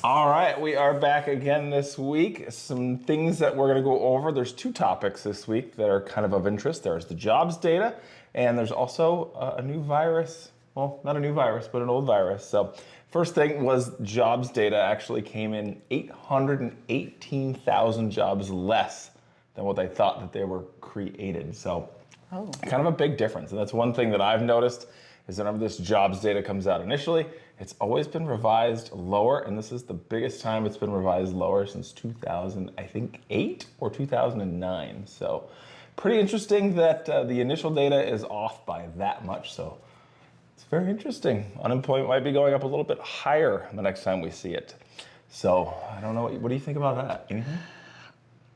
All right, we are back again this week. Some things that we're going to go over. There's two topics this week that are kind of interest. There's the jobs data, and there's also a new virus. Well, not a new virus, but an old virus. So first thing was jobs data actually came in 818,000 jobs less than what they thought that they were created. So kind of a big difference. And that's one thing that I've noticed is that whenever this jobs data comes out initially, it's always been revised lower, and this is the biggest time it's been revised lower since 2000, I think 8 or 2009. So pretty interesting that the initial data is off by that much. So it's very interesting. Unemployment might be going up a little bit higher the next time we see it. So I don't know, what do you think about that? Anything?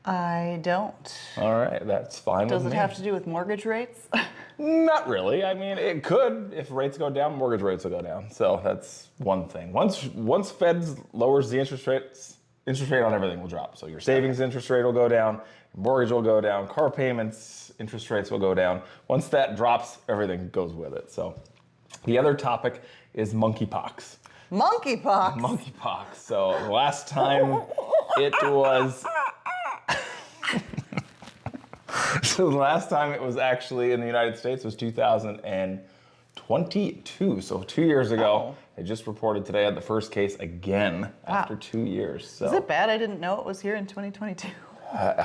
I don't. All right, that's fine with me. Does it have to do with mortgage rates? Not really. I mean, it could. If rates go down, mortgage rates will go down. So that's one thing. Once Feds lowers the interest rate on everything will drop. So your savings interest rate will go down, your mortgage will go down, car payments interest rates will go down. Once that drops, everything goes with it. So the other topic is monkeypox. Monkeypox? Monkeypox. So the last time it was... So the last time it was actually in the United States was 2022. So 2 years ago, they just reported today had the first case again after 2 years. So. Is it bad I didn't know it was here in 2022?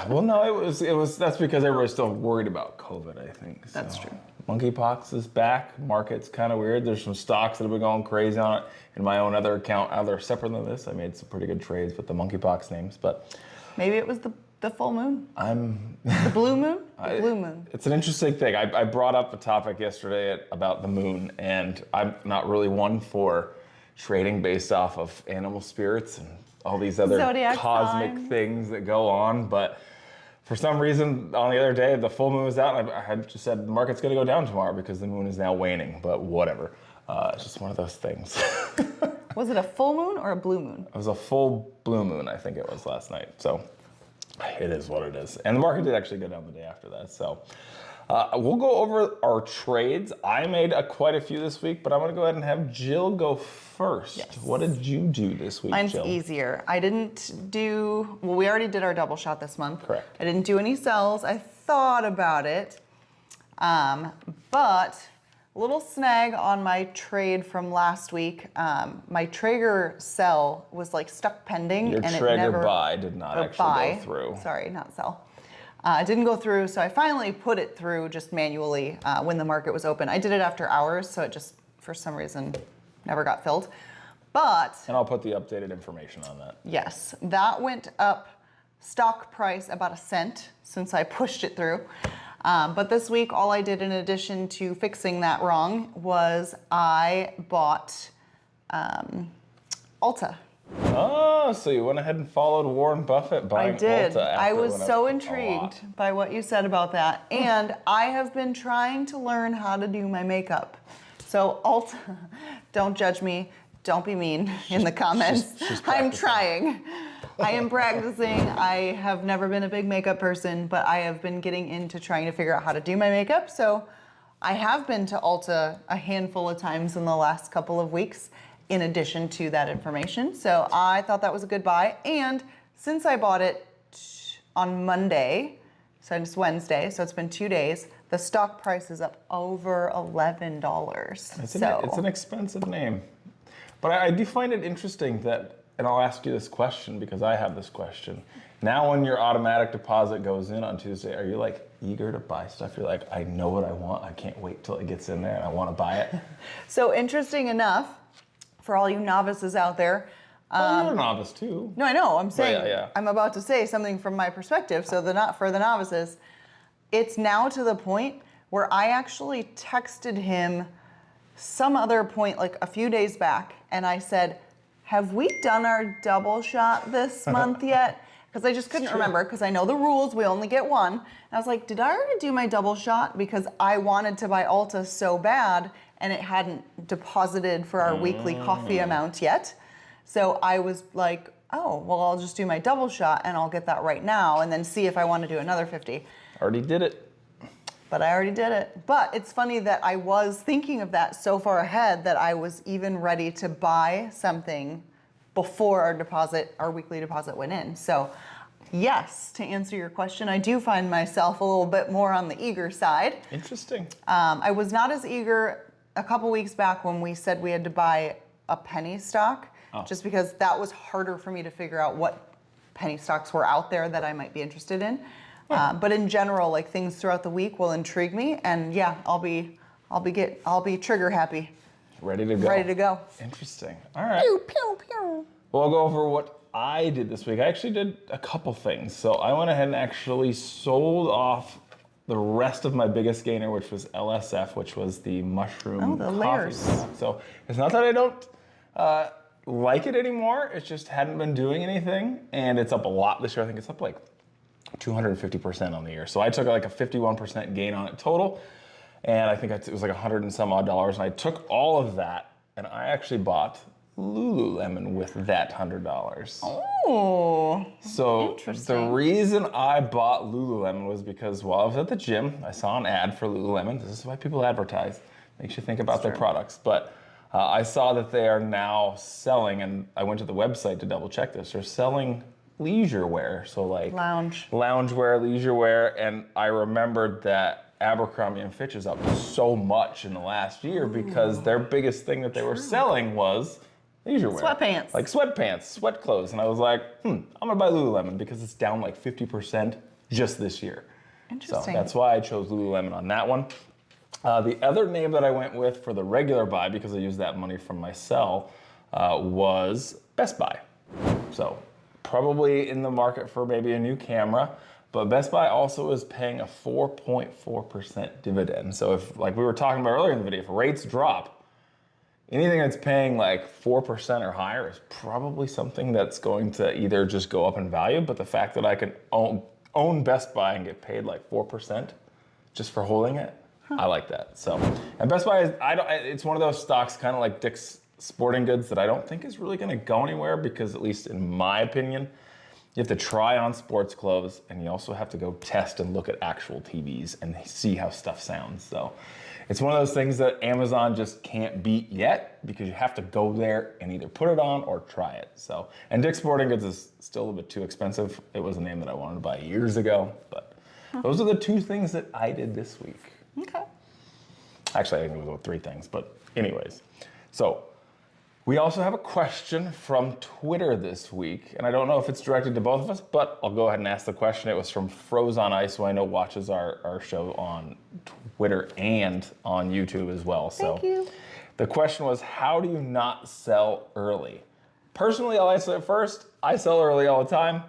Well, no, it was. That's because everybody's still worried about COVID, I think. So. That's true. Monkeypox is back. Market's kind of weird. There's some stocks that have been going crazy on it. In my own other account, separate than this, I made some pretty good trades with the monkeypox names, but. Maybe it was the full moon? The blue moon? The blue moon. It's an interesting thing. I brought up a topic yesterday about the moon, and I'm not really one for trading based off of animal spirits and all these other Zodiac cosmic sign. things that go on, but for some reason on the other day, the full moon was out, and I had just said the market's going to go down tomorrow because the moon is now waning, but whatever. It's just one of those things. Was it a full moon or a blue moon? It was a full blue moon, I think it was last night. So it is what it is. And the market did actually go down the day after that. So we'll go over our trades. I made quite a few this week, but I'm going to go ahead and have Jill go first. Yes. What did you do this week, Mine's Jill? easier. I didn't do, well, we already did our double shot this month. Correct. I didn't do any sells. I thought about it, but a little snag on my trade from last week. My Traeger sell was like stuck pending. Your and Traeger it never, buy did not actually go through. Sorry, not sell. It didn't go through, so I finally put it through just manually when the market was open. I did it after hours, so it just, for some reason, never got filled. But... And I'll put the updated information on that. Yes, that went up stock price about 1 cent since I pushed it through. But this week, all I did in addition to fixing that wrong was I bought Ulta. Oh, so you went ahead and followed Warren Buffett buying I did. Ulta after I was it went so up a intrigued lot. by what you said about that. And I have been trying to learn how to do my makeup. So Ulta, don't judge me. Don't be mean in the comments. She's I'm practicing. trying. I am practicing. I have never been a big makeup person, but I have been getting into trying to figure out how to do my makeup. So I have been to Ulta a handful of times in the last couple of weeks in addition to that information. So I thought that was a good buy. And since I bought it on Monday, so it's Wednesday, so it's been 2 days, the stock price is up over $11. It's an expensive name. But I do find it interesting that, and I'll ask you this question because I have this question. Now when your automatic deposit goes in on Tuesday, are you like eager to buy stuff? You're like, I know what I want. I can't wait till it gets in there and I want to buy it. So interesting enough, for all you novices out there. You're a novice too. No, I know. I'm saying, yeah. I'm about to say something from my perspective. So for the novices, it's now to the point where I actually texted him some other point like a few days back, and I said, have we done our double shot this month yet? Because I just couldn't remember, because I know the rules, we only get one. And I was like, did I already do my double shot? Because I wanted to buy Ulta so bad, and it hadn't deposited for our weekly coffee amount yet. So I was like, oh, well, I'll just do my double shot, and I'll get that right now, and then see if I want to do another 50. Already did it. But I already did it. But it's funny that I was thinking of that so far ahead that I was even ready to buy something before our weekly deposit went in. So yes, to answer your question, I do find myself a little bit more on the eager side. Interesting. I was not as eager a couple weeks back when we said we had to buy a penny stock, just because that was harder for me to figure out what penny stocks were out there that I might be interested in. But in general, like things throughout the week will intrigue me, and yeah, I'll be trigger happy. Ready to go. Ready to go. Interesting. All right. Pew, pew, pew. Well, I'll go over what I did this week. I actually did a couple things. So I went ahead and actually sold off the rest of my biggest gainer, which was LSF, which was the mushroom coffee Laird. stock. So it's not that I don't like it anymore. It just hadn't been doing anything, and it's up a lot this year. I think it's up like 250% on the year. So I took like a 51% gain on it total, and I think it was like $100 and some odd dollars. And I took all of that, and I actually bought Lululemon with that $100. Oh, So interesting. the reason I bought Lululemon was because while I was at the gym, I saw an ad for Lululemon. This is why people advertise. Makes you think about their products. But I saw that they are now selling, and I went to the website to double check this. They're selling leisure wear, so like loungewear, leisure wear, and I remembered that Abercrombie & Fitch is up so much in the last year because their biggest thing that they were selling was leisure wear. Sweatpants. Like sweatpants, sweat clothes. And I was like, I'm gonna buy Lululemon because it's down like 50% just this year. Interesting. So that's why I chose Lululemon on that one. The other name that I went with for the regular buy, because I used that money from my sell, was Best Buy. So probably in the market for maybe a new camera, but Best Buy also is paying a 4.4% dividend. So if, like we were talking about earlier in the video, if rates drop, anything that's paying like 4% or higher is probably something that's going to either just go up in value, but the fact that I can own Best Buy and get paid like 4% just for holding it, I like that. So, and Best Buy is, it's one of those stocks kind of like Dick's Sporting Goods that I don't think is really going to go anywhere because, at least in my opinion, you have to try on sports clothes and you also have to go test and look at actual TVs and see how stuff sounds. So it's one of those things that Amazon just can't beat yet because you have to go there and either put it on or try it. So, and Dick's Sporting Goods is still a bit too expensive. It was a name that I wanted to buy years ago, but those are the two things that I did this week. Okay. Actually, I think it was 3 things, but anyways. So we also have a question from Twitter this week, and I don't know if it's directed to both of us, but I'll go ahead and ask the question. It was from Froze on Ice, who I know watches our show on Twitter and on YouTube as well. Thank you. The question was, how do you not sell early? Personally, I'll answer it first. I sell early all the time.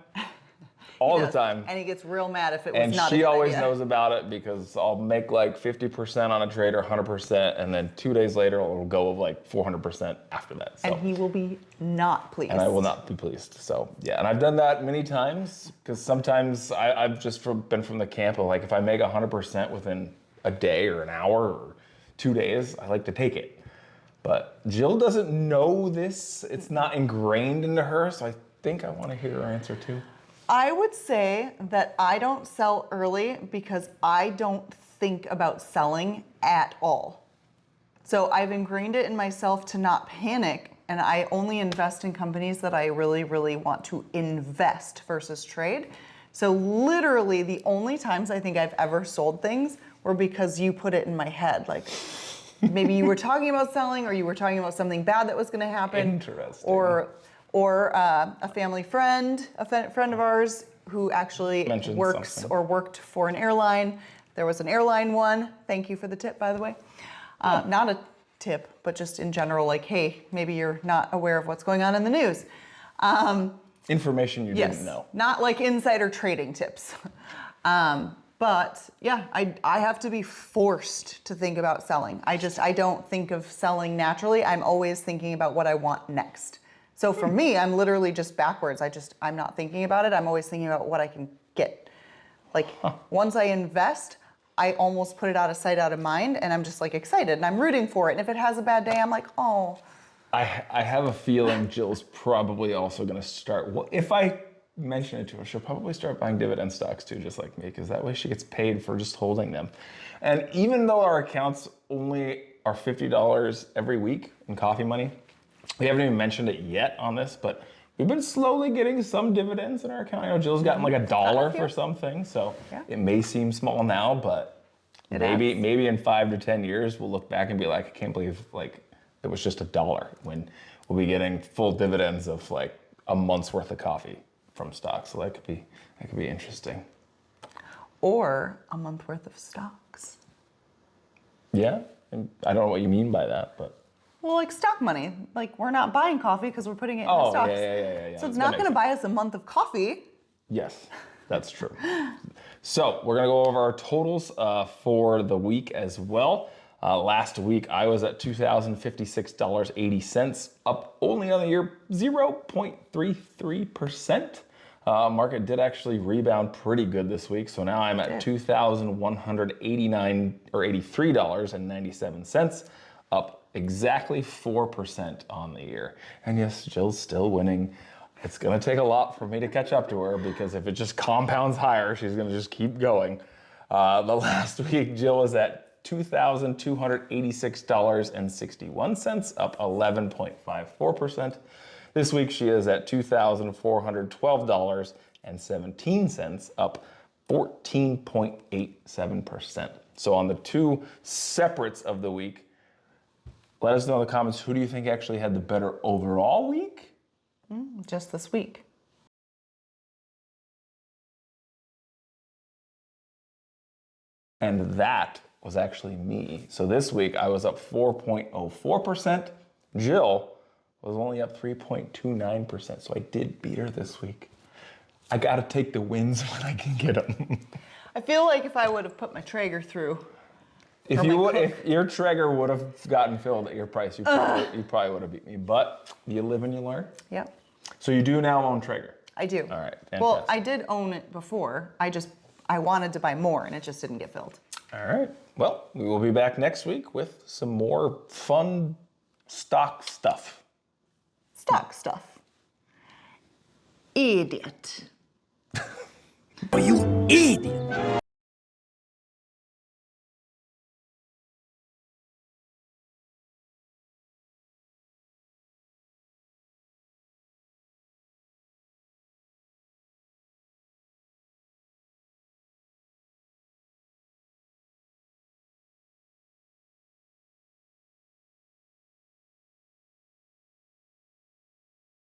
All the time. And he gets real mad if it was And not a she good always idea. knows about it because I'll make like 50% on a trade or 100%, and then 2 days later it'll go of like 400% after that. So. And he will be not pleased. And I will not be pleased. So yeah, and I've done that many times because sometimes I've just been from the camp of like if I make 100% within a day or an hour or 2 days, I like to take it. But Jill doesn't know this. It's not ingrained into her, so I think I want to hear her answer too. I would say that I don't sell early because I don't think about selling at all. So I've ingrained it in myself to not panic, and I only invest in companies that I really, really want to invest versus trade. So literally the only times I think I've ever sold things were because you put it in my head. Like maybe you were talking about selling, or you were talking about something bad that was going to happen. Interesting. Or a family friend, friend of ours who actually Mentioned works something. or worked for an airline. There was an airline one. Thank you for the tip, by the way. Not a tip, but just in general, like, hey, maybe you're not aware of what's going on in the news. Information you Yes, didn't know. not like insider trading tips. But yeah, I have to be forced to think about selling. I don't think of selling naturally. I'm always thinking about what I want next. So for me, I'm literally just backwards. I'm not thinking about it. I'm always thinking about what I can get. Like once I invest, I almost put it out of sight, out of mind, and I'm just like excited and I'm rooting for it. And if it has a bad day, I'm like, oh. I have a feeling Jill's probably also going to start. Well, if I mention it to her, she'll probably start buying dividend stocks too, just like me, because that way she gets paid for just holding them. And even though our accounts only are $50 every week in coffee money, We haven't even mentioned it yet on this, but we've been slowly getting some dividends in our account. I know Jill's gotten like $1 for something, so it may seem small now, but maybe in 5 to 10 years we'll look back and be like, I can't believe like it was just $1 when we'll be getting full dividends of like a month's worth of coffee from stock. So that could be interesting. Or a month worth of stocks. Yeah, and I don't know what you mean by that, but. Well, like stock money. Like we're not buying coffee because we're putting it in the stocks. Yeah. So it's not going to buy us a month of coffee. Yes, that's true. So we're going to go over our totals for the week as well. Last week I was at $2,056.80, up only on the year 0.33%. Market did actually rebound pretty good this week, so now I'm at $2,189 or $83.97, up exactly 4% on the year. And yes, Jill's still winning. It's gonna take a lot for me to catch up to her because if it just compounds higher, she's gonna just keep going. The last week, Jill was at $2,286.61, up 11.54%. This week, she is at $2,412.17, up 14.87%. So on the two separates of the week, let us know in the comments, who do you think actually had the better overall week? Just this week. And that was actually me. So this week I was up 4.04%. Jill was only up 3.29%. So I did beat her this week. I gotta take the wins when I can get them. I feel like if I would have put my Traeger through. If your Traeger would have gotten filled at your price, you probably would have beat me. But you live and you learn. Yep. So you do now own Traeger. I do. All right. Fantastic. Well, I did own it before. I wanted to buy more and it just didn't get filled. All right. Well, we will be back next week with some more fun stock stuff. Stock stuff. Idiot. You idiot!